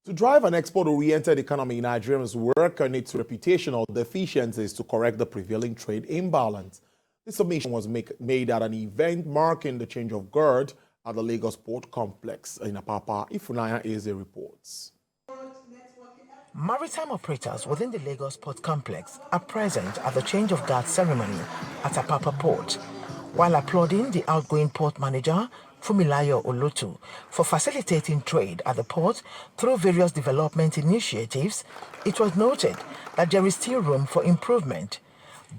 To drive an export-oriented economy, Nigerians work on its reputational deficiencies to correct the prevailing trade imbalance. This submission was made at an event marking the change of guard at the Lagos Port Complex in Apapa. Ifunanya Eze reports. Maritime operators within the Lagos Port Complex are present at the change of guard ceremony at Apapa Port, while applauding the outgoing port manager, Fumilayo Olotu, for facilitating trade at the port through various development initiatives. It was noted that there is still room for improvement.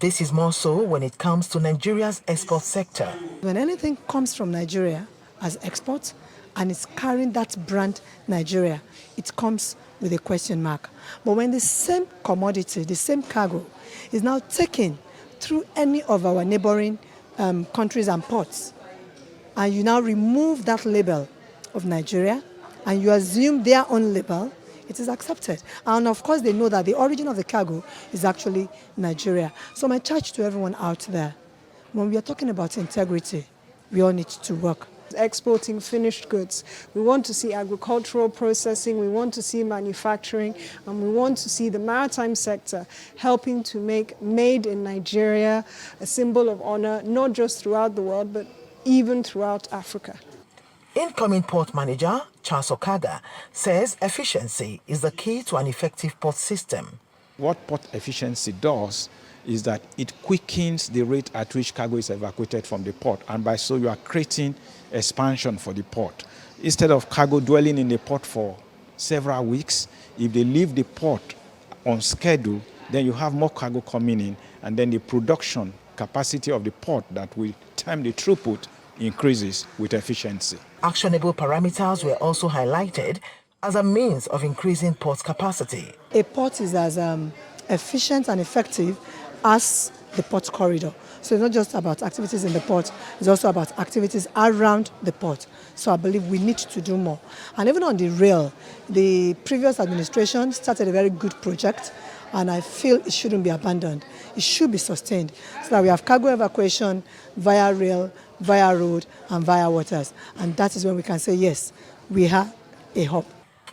This is more so when it comes to Nigeria's export sector. When anything comes from Nigeria as export and it's carrying that brand Nigeria, it comes with a question mark. But when the same commodity, the same cargo, is now taken through any of our neighboring countries and ports, and you now remove that label of Nigeria and you assume their own label, it is accepted. And of course they know that the origin of the cargo is actually Nigeria. So my charge to everyone out there, when we are talking about integrity, we all need to work. Exporting finished goods. We want to see agricultural processing, we want to see manufacturing, and we want to see the maritime sector helping to make made in Nigeria a symbol of honor, not just throughout the world, but even throughout Africa. Incoming port manager Charles Okaga says efficiency is the key to an effective port system. What port efficiency does is that it quickens the rate at which cargo is evacuated from the port, and by so you are creating expansion for the port. Instead of cargo dwelling in the port for several weeks, if they leave the port on schedule, then you have more cargo coming in, and then the production capacity of the port that will time the throughput increases with efficiency. Actionable parameters were also highlighted as a means of increasing port capacity. A port is as efficient and effective as the port corridor. So it's not just about activities in the port, it's also about activities around the port. So I believe we need to do more. And even on the rail, the previous administration started a very good project, and I feel it shouldn't be abandoned. It should be sustained so that we have cargo evacuation via rail, via road, and via waters. And that is when we can say, yes, we have a hub.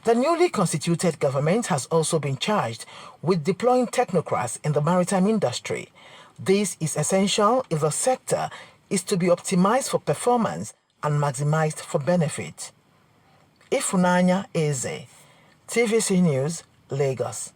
The newly constituted government has also been charged with deploying technocrats in the maritime industry. This is essential if the sector is to be optimized for performance and maximized for benefit. Ifunanya Eze, TVC News, Lagos.